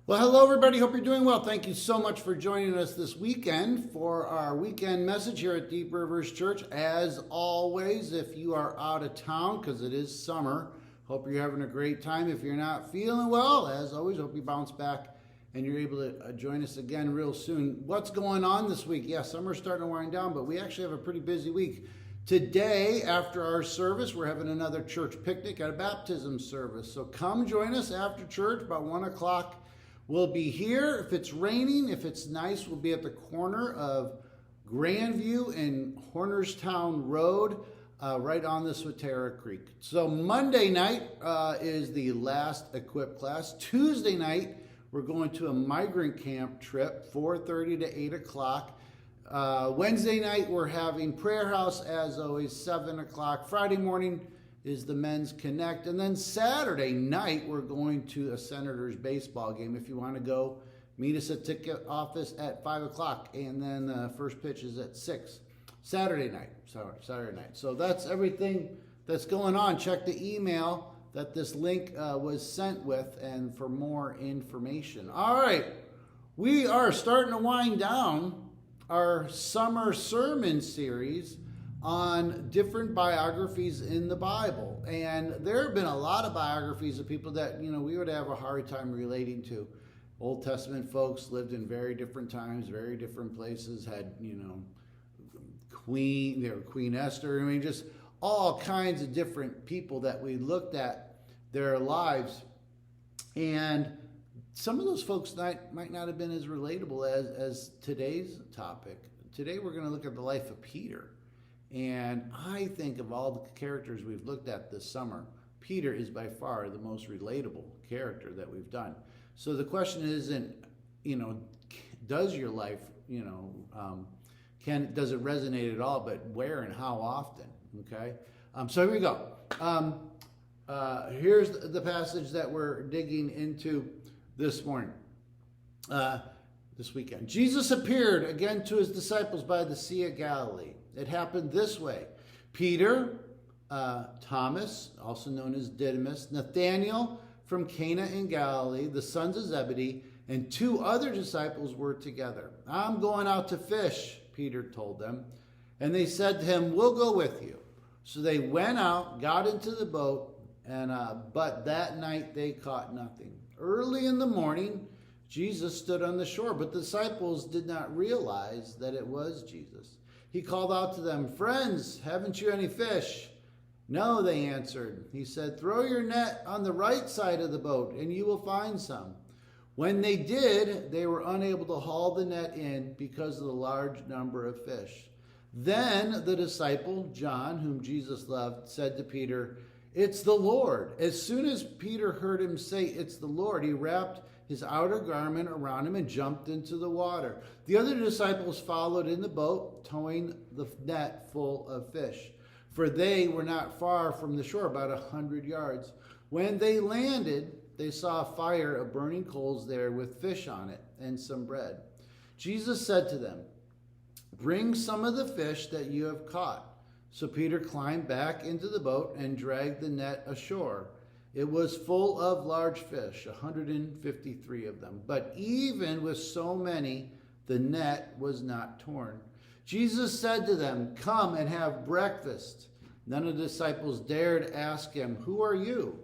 Well, hello, everybody. Hope you're doing well. Thank you so much for joining us this weekend for our weekend message here at Deep Rivers Church. As always, if you are out of town, because it is summer, hope you're having a great time. If you're not feeling well, as always, hope you bounce back and you're able to join us again real soon. What's going on this week? Yeah, summer's starting to wind down, but we actually have a pretty busy week. Today, after our service, we're having another church picnic at a baptism service. So come join us after church about 1 o'clock. We'll be here. If it's raining, if it's nice, we'll be at the corner of Grandview and Hornerstown Road, right on the Swatara Creek. So Monday night is the last equip class. Tuesday night, we're going to a migrant camp trip, 4:30 to 8 o'clock. Wednesday night, we're having prayer house, as always, 7 o'clock. Friday morning is the Men's Connect. And then Saturday night, we're going to a Senators baseball game. If you want to go, meet us at ticket office at 5 o'clock. And then the first pitch is at 6. Saturday night. So that's everything that's going on. Check the email that this link was sent with and for more information. All right. We are starting to wind down our summer sermon series on different biographies in the Bible. And there have been a lot of biographies of people that, we would have a hard time relating to. Old Testament folks lived in very different times, very different places, had, Queen Esther. Just all kinds of different people that we looked at their lives. And some of those folks might not have been as relatable as today's topic. Today we're going to look at the life of Peter. And I think of all the characters we've looked at this summer, Peter is by far the most relatable character that we've done. So the question isn't, does your life, does it resonate at all, but where and how often, okay? So here we go. Here's the passage that we're digging into this morning, this weekend. Jesus appeared again to his disciples by the Sea of Galilee. It happened this way. Peter, Thomas, also known as Didymus, Nathanael from Cana in Galilee, the sons of Zebedee, and 2 other disciples were together. I'm going out to fish, Peter told them. And they said to him, we'll go with you. So they went out, got into the boat, but that night they caught nothing. Early in the morning, Jesus stood on the shore, but the disciples did not realize that it was Jesus. He called out to them, friends, haven't you any fish? No, they answered. He said, throw your net on the right side of the boat and you will find some. When they did, they were unable to haul the net in because of the large number of fish. Then the disciple, John, whom Jesus loved, said to Peter, it's the Lord. As soon as Peter heard him say, it's the Lord, he wrapped his outer garment around him and jumped into the water. The other disciples followed in the boat, towing the net full of fish, for they were not far from the shore, about 100 yards. When they landed, they saw a fire of burning coals there with fish on it and some bread. Jesus said to them, bring some of the fish that you have caught. So Peter climbed back into the boat and dragged the net ashore. It was full of large fish, 153 of them. But even with so many, the net was not torn. Jesus said to them, come and have breakfast. None of the disciples dared ask him, who are you?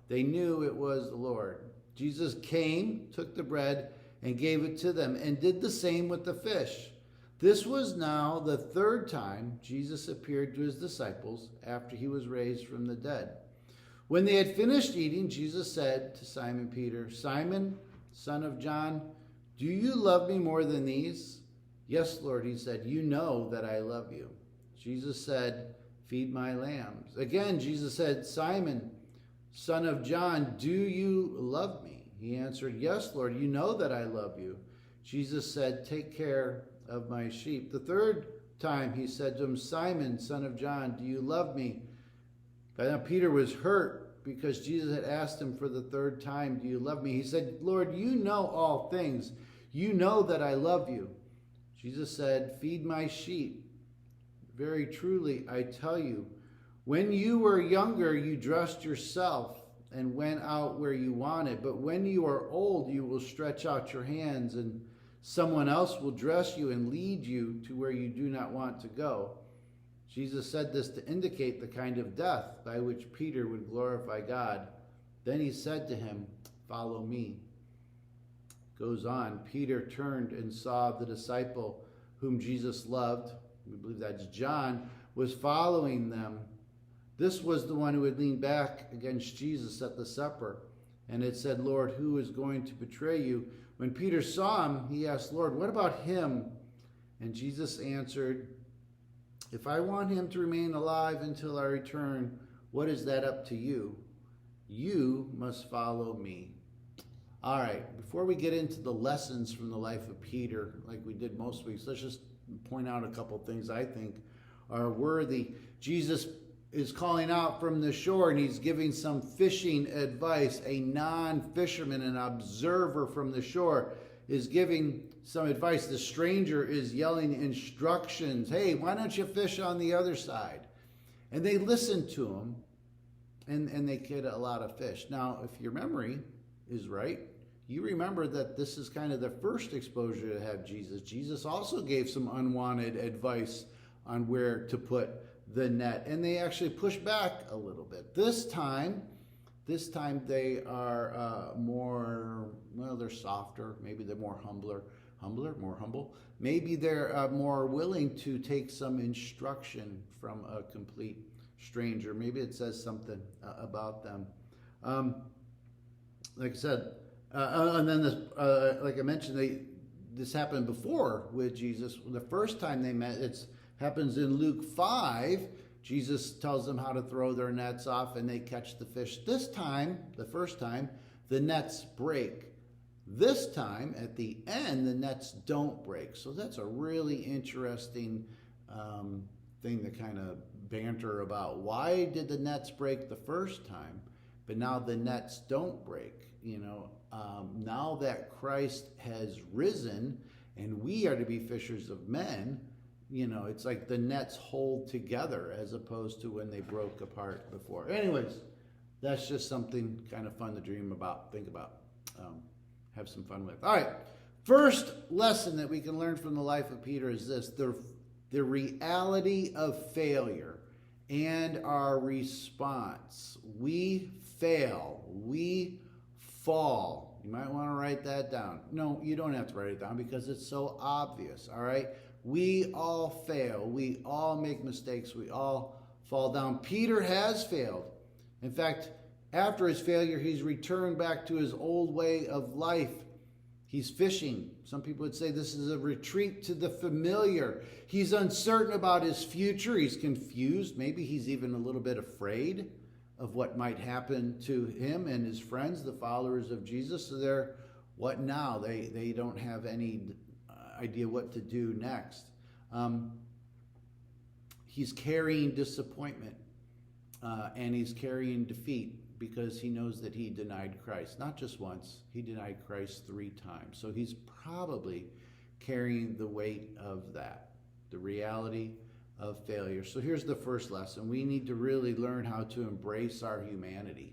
They knew it was the Lord. Jesus came, took the bread, and gave it to them, and did the same with the fish. This was now the 3rd time Jesus appeared to his disciples after he was raised from the dead. When they had finished eating, Jesus said to Simon Peter, Simon, son of John, do you love me more than these? Yes, Lord, he said, you know that I love you. Jesus said, feed my lambs. Again, Jesus said, Simon, son of John, do you love me? He answered, yes, Lord, you know that I love you. Jesus said, take care of my sheep. The 3rd time he said to him, Simon, son of John, do you love me? By now Peter was hurt because Jesus had asked him for the 3rd time, do you love me? He said, Lord, you know all things. You know that I love you. Jesus said, feed my sheep. Very truly, I tell you, when you were younger, you dressed yourself and went out where you wanted. But when you are old, you will stretch out your hands, and someone else will dress you and lead you to where you do not want to go." Jesus said this to indicate the kind of death by which Peter would glorify God. Then he said to him, "Follow me." Goes on, Peter turned and saw the disciple whom Jesus loved, we believe that's John, was following them. This was the one who had leaned back against Jesus at the supper and had said, "Lord, who is going to betray you?" When Peter saw him, he asked, "Lord, what about him?" And Jesus answered, "If I want him to remain alive until I return, what is that up to you? You must follow me." All right, before we get into the lessons from the life of Peter, like we did most weeks, let's just point out a couple things I think are worthy. Jesus is calling out from the shore, and he's giving some fishing advice. A non-fisherman, an observer from the shore, is giving some advice. The stranger is yelling instructions. "Hey, why don't you fish on the other side?" And they listen to him, and they get a lot of fish. Now, if your memory is right, you remember that this is kind of the first exposure to have Jesus. Jesus also gave some unwanted advice on where to put the net, and they actually push back a little bit. This time they are more, well, they're softer. Maybe they're more more humble. Maybe they're more willing to take some instruction from a complete stranger. Maybe it says something about them. Like I said, and then this, like I mentioned, this happened before with Jesus. The first time they met, it happens in Luke 5. Jesus tells them how to throw their nets off, and they catch the fish. This time, the first time, the nets break. This time, at the end, the nets don't break. So that's a really interesting thing to kind of banter about. Why did the nets break the first time, but now the nets don't break? Now that Christ has risen and we are to be fishers of men, it's like the nets hold together as opposed to when they broke apart before. Anyways, that's just something kind of fun to dream about, think about, have some fun with. All right, first lesson that we can learn from the life of Peter is this: the reality of failure and our response. We fail. We fall. You might want to write that down. No, you don't have to write it down because it's so obvious, all right? We all fail. We all make mistakes. We all fall down. Peter has failed. In fact, after his failure, he's returned back to his old way of life. He's fishing. Some people would say this is a retreat to the familiar. He's uncertain about his future. He's confused. Maybe he's even a little bit afraid of what might happen to him and his friends, the followers of Jesus. So they're, what now? They don't have any idea what to do next. He's carrying disappointment and he's carrying defeat because he knows that he denied Christ. Not just once, he denied Christ 3 times. So he's probably carrying the weight of that, the reality of failure. So here's the first lesson. We need to really learn how to embrace our humanity.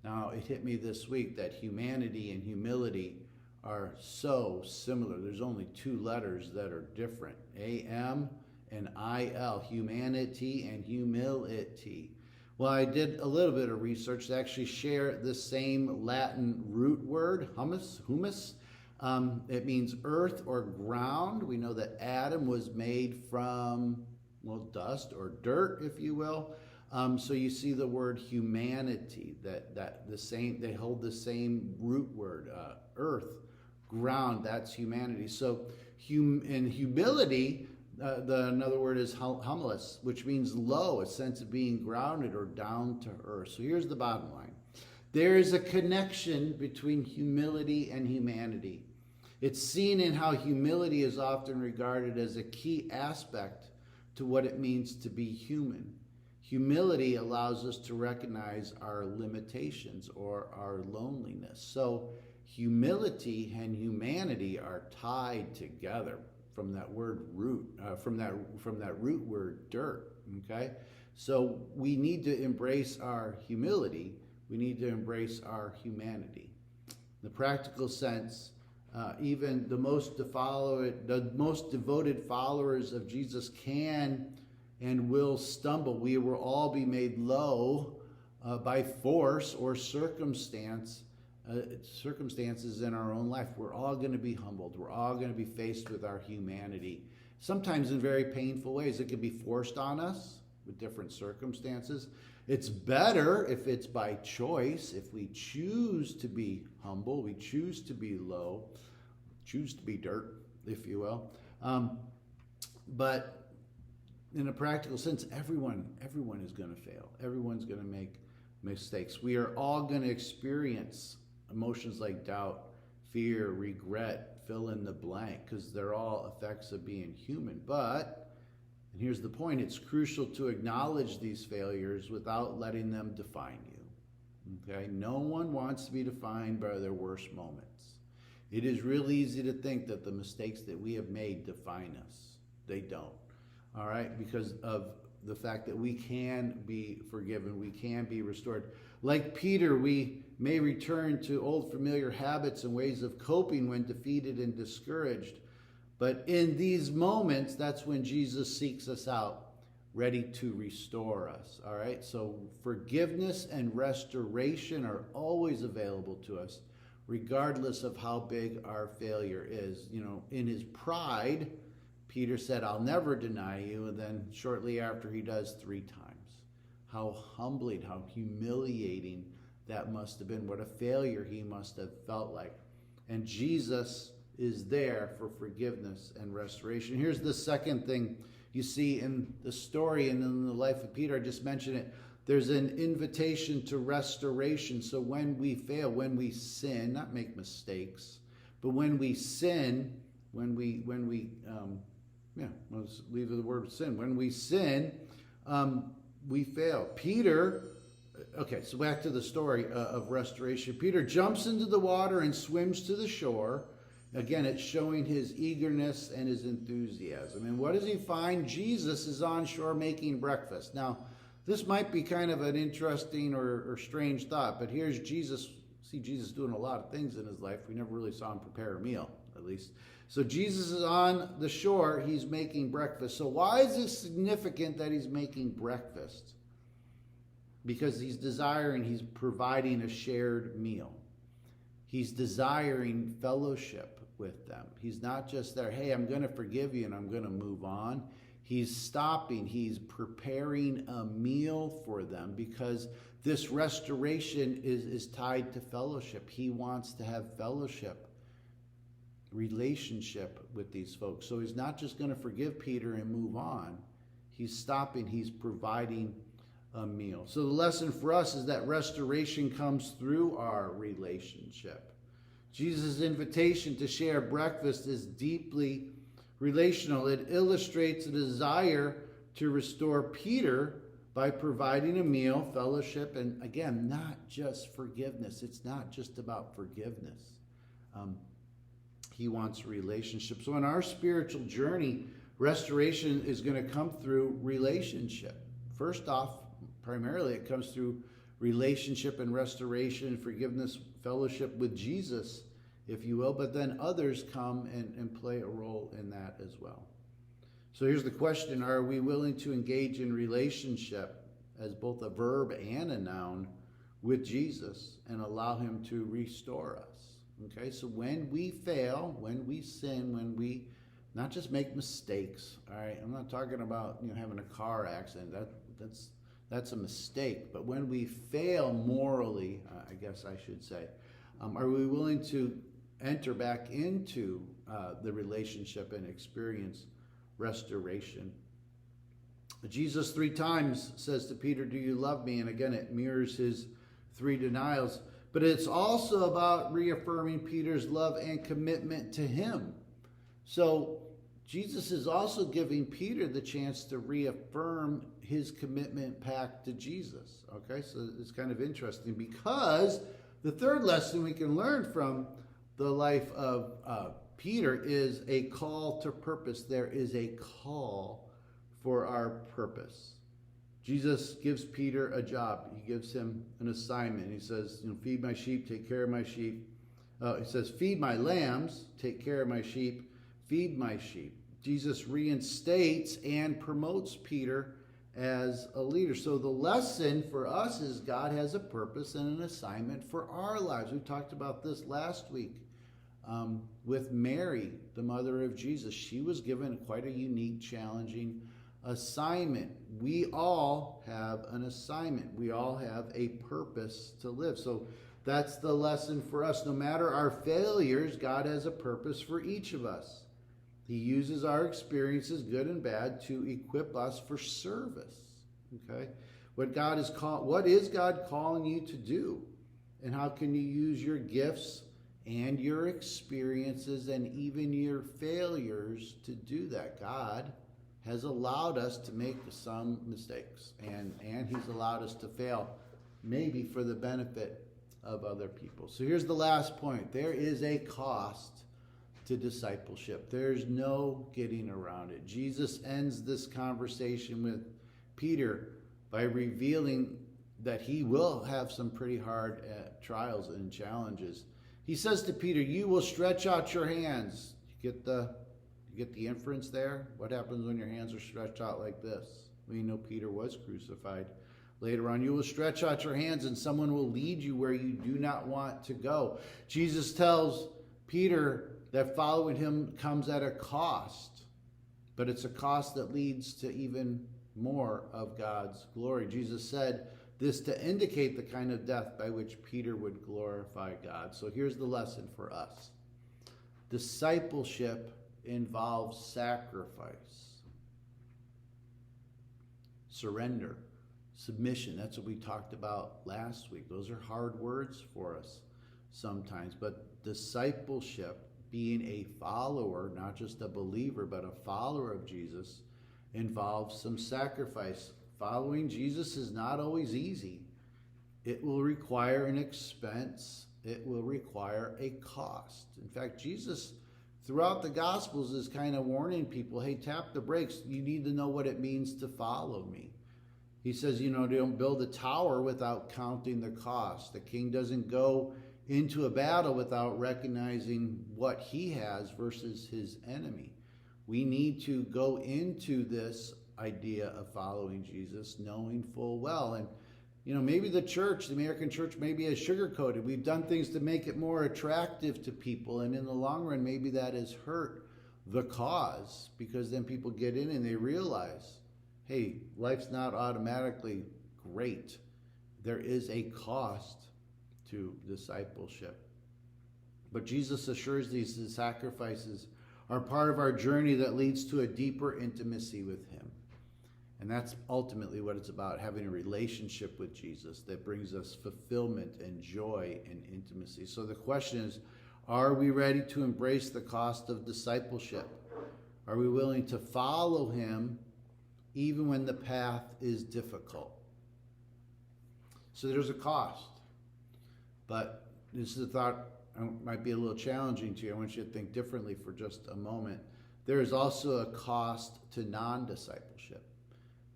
Now, it hit me this week that humanity and humility are so similar. There's only 2 letters that are different, A-M and I-L, humanity and humility. Well, I did a little bit of research to actually share the same Latin root word, humus. It means earth or ground. We know that Adam was made from, dust or dirt, if you will. So you see the word humanity, that the same, they hold the same root word, earth, ground, that's humanity. So in humility, another word is humilus, which means low, a sense of being grounded or down to earth. So here's the bottom line. There is a connection between humility and humanity. It's seen in how humility is often regarded as a key aspect to what it means to be human. Humility allows us to recognize our limitations or our loneliness. So humility and humanity are tied together from that word root, from that root word dirt. Okay, so we need to embrace our humility. We need to embrace our humanity. In the practical sense, even the most devoted followers of Jesus can and will stumble. We will all be made low by force or circumstances in our own life. We're all going to be humbled. We're all going to be faced with our humanity. Sometimes in very painful ways. It can be forced on us with different circumstances. It's better if it's by choice, if we choose to be humble, we choose to be low, choose to be dirt, if you will. But in a practical sense, everyone is going to fail. Everyone's going to make mistakes. We are all going to experience emotions like doubt, fear, regret, fill in the blank, because they're all effects of being human. But, and here's the point, it's crucial to acknowledge these failures without letting them define you. Okay? No one wants to be defined by their worst moments. It is really easy to think that the mistakes that we have made define us. They don't. All right? Because of the fact that we can be forgiven, we can be restored. Like Peter, we may return to old familiar habits and ways of coping when defeated and discouraged. But in these moments, that's when Jesus seeks us out, ready to restore us. All right? So forgiveness and restoration are always available to us, regardless of how big our failure is. You know, in his pride, Peter said, "I'll never deny you." And then shortly after, he does 3 times. How humbling, how humiliating that must have been. What a failure he must have felt like. And Jesus is there for forgiveness and restoration. Here's the second thing you see in the story and in the life of Peter. I just mentioned it. There's an invitation to restoration. So when we fail, when we sin, not make mistakes, but when we sin, let's leave the word sin. When we sin, we fail. Peter, okay, so back to the story of restoration. Peter jumps into the water and swims to the shore. Again, it's showing his eagerness and his enthusiasm. And what does he find? Jesus is on shore making breakfast. Now, this might be kind of an interesting or strange thought, but here's Jesus. See Jesus doing a lot of things in his life. We never really saw him prepare a meal, at least. So Jesus is on the shore. He's making breakfast. So why is it significant that he's making breakfast? Because he's providing a shared meal. He's desiring fellowship with them. He's not just there, hey, I'm going to forgive you and I'm going to move on. He's stopping. He's preparing a meal for them because this restoration is tied to fellowship. He wants to have fellowship, relationship with these folks. So he's not just going to forgive Peter and move on. He's stopping. He's providing a meal. So the lesson for us is that restoration comes through our relationship. Jesus' invitation to share breakfast is deeply relational. It illustrates a desire to restore Peter by providing a meal, fellowship, and again, not just forgiveness. It's not just about forgiveness. He wants relationship. So in our spiritual journey, restoration is going to come through relationship. First off, primarily it comes through relationship and restoration, forgiveness, fellowship with Jesus, if you will, but then others come and play a role in that as well. So here's the question: are we willing to engage in relationship as both a verb and a noun with Jesus and allow him to restore us? Okay, so when we fail, when we sin, when we not just make mistakes, all right, I'm not talking about having a car accident, that's a mistake, but when we fail morally, I guess I should say, are we willing to enter back into the relationship and experience restoration? Jesus 3 times says to Peter, "Do you love me?" And again, it mirrors his 3 denials. But it's also about reaffirming Peter's love and commitment to him. So Jesus is also giving Peter the chance to reaffirm his commitment back to Jesus. Okay, so it's kind of interesting because the third lesson we can learn from the life of Peter is a call to purpose. There is a call for our purpose. Jesus gives Peter a job. He gives him an assignment. He says, feed my sheep, take care of my sheep. He says, feed my lambs, take care of my sheep, feed my sheep. Jesus reinstates and promotes Peter as a leader. So the lesson for us is God has a purpose and an assignment for our lives. We talked about this last week with Mary, the mother of Jesus. She was given quite a unique, challenging assignment. We all have an assignment. We all have a purpose to live. So that's the lesson for us. No matter our failures, God has a purpose for each of us. He uses our experiences, good and bad, to equip us for service. Okay? What is God calling you to do? And how can you use your gifts and your experiences and even your failures to do that? God has allowed us to make some mistakes, and he's allowed us to fail, maybe for the benefit of other people. So here's the last point. There is a cost to discipleship. There's no getting around it. Jesus ends this conversation with Peter by revealing that he will have some pretty hard trials and challenges. He says to Peter, you will stretch out your hands. You get the inference there? What happens when your hands are stretched out like this? We know Peter was crucified. Later on, you will stretch out your hands and someone will lead you where you do not want to go. Jesus tells Peter that following him comes at a cost, but it's a cost that leads to even more of God's glory. Jesus said this to indicate the kind of death by which Peter would glorify God. So here's the lesson for us. Discipleship involves sacrifice, surrender, submission. That's what we talked about last week. Those are hard words for us sometimes, but discipleship, being a follower, not just a believer, but a follower of Jesus, involves some sacrifice. Following Jesus is not always easy. It will require an expense. It will require a cost. In fact, Jesus, throughout the Gospels, is kind of warning people, hey, tap the brakes. You need to know what it means to follow me. He says, don't build a tower without counting the cost. The king doesn't go into a battle without recognizing what he has versus his enemy. We need to go into this idea of following Jesus knowing full well. And, maybe the church, the American church, maybe has sugarcoated. We've done things to make it more attractive to people. And in the long run, maybe that has hurt the cause, because then people get in and they realize, hey, life's not automatically great. There is a cost to discipleship. But Jesus assures these sacrifices are part of our journey that leads to a deeper intimacy with him. And that's ultimately what it's about, having a relationship with Jesus that brings us fulfillment and joy and intimacy. So the question is, are we ready to embrace the cost of discipleship? Are we willing to follow him even when the path is difficult? So there's a cost. But this is a thought might be a little challenging to you. I want you to think differently for just a moment. There is also a cost to non-discipleship.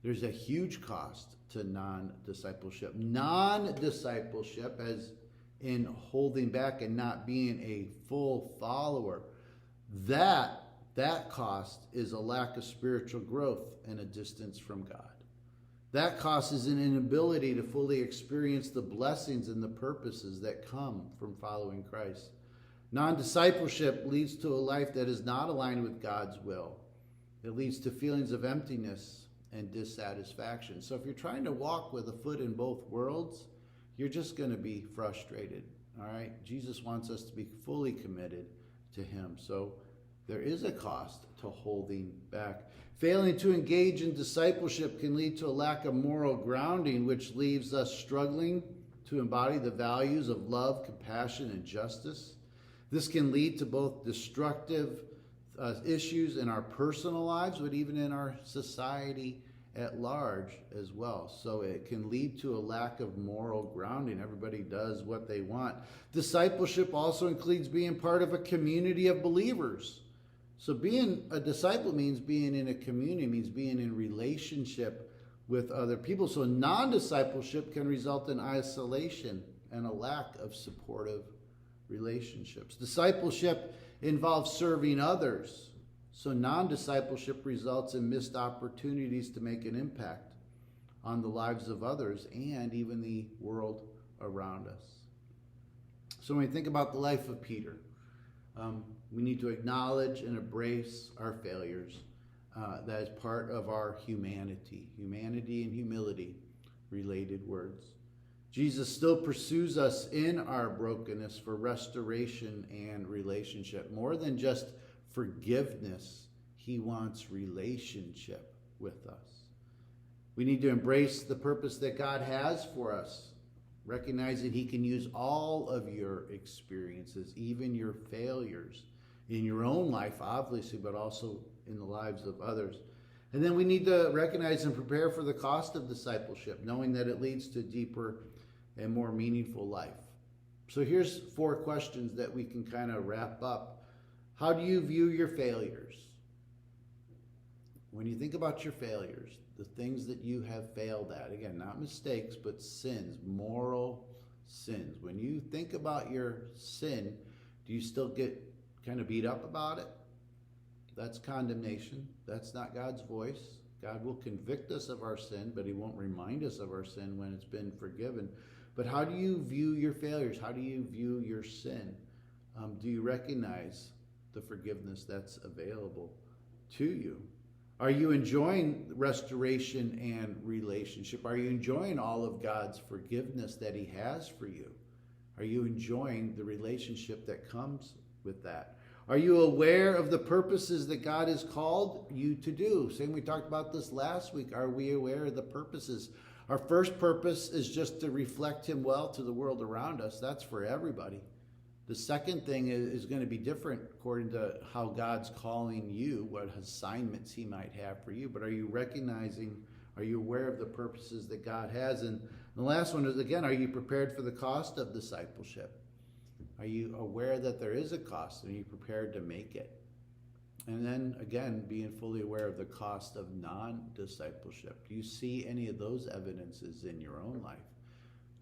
There's a huge cost to non-discipleship. Non-discipleship, as in holding back and not being a full follower, that cost is a lack of spiritual growth and a distance from God. That cost is an inability to fully experience the blessings and the purposes that come from following Christ. Non-discipleship leads to a life that is not aligned with God's will. It leads to feelings of emptiness and dissatisfaction. So if you're trying to walk with a foot in both worlds, you're just going to be frustrated. All right? Jesus wants us to be fully committed to him. So there is a cost to holding back. Failing to engage in discipleship can lead to a lack of moral grounding, which leaves us struggling to embody the values of love, compassion, and justice. This can lead to both destructive issues in our personal lives, but even in our society at large as well. So it can lead to a lack of moral grounding. Everybody does what they want. Discipleship also includes being part of a community of believers. So being a disciple means being in a community, means being in relationship with other people. So non-discipleship can result in isolation and a lack of supportive relationships. Discipleship involves serving others. So non-discipleship results in missed opportunities to make an impact on the lives of others and even the world around us. So when we think about the life of Peter, we need to acknowledge and embrace our failures. That is part of our humanity. Humanity and humility, related words. Jesus still pursues us in our brokenness for restoration and relationship. More than just forgiveness, he wants relationship with us. We need to embrace the purpose that God has for us. Recognize that he can use all of your experiences, even your failures, in your own life, obviously, but also in the lives of others. And then we need to recognize and prepare for the cost of discipleship, knowing that it leads to deeper and more meaningful life. So here's 4 questions that we can kind of wrap up. How do you view your failures? When you think about your failures, the things that you have failed at, again, not mistakes, but sins, moral sins. When you think about your sin, do you still get kind of beat up about it? That's condemnation. That's not God's voice. God will convict us of our sin, but he won't remind us of our sin when it's been forgiven. But how do you view your failures? How do you view your sin? Do you recognize the forgiveness that's available to you? Are you enjoying restoration and relationship? Are you enjoying all of God's forgiveness that he has for you? Are you enjoying the relationship that comes with that? Are you aware of the purposes that God has called you to do? Same, we talked about this last week. Are we aware of the purposes? Our first purpose is just to reflect him well to the world around us. That's for everybody. The second thing is going to be different according to how God's calling you, what assignments he might have for you. But are you recognizing, are you aware of the purposes that God has? And the last one is, again, are you prepared for the cost of discipleship? Are you aware that there is a cost, and are you prepared to make it? And then, again, being fully aware of the cost of non-discipleship. Do you see any of those evidences in your own life?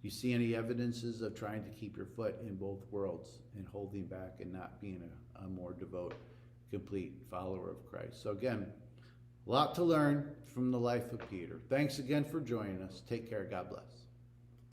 Do you see any evidences of trying to keep your foot in both worlds and holding back and not being a more devout, complete follower of Christ? So again, a lot to learn from the life of Peter. Thanks again for joining us. Take care. God bless.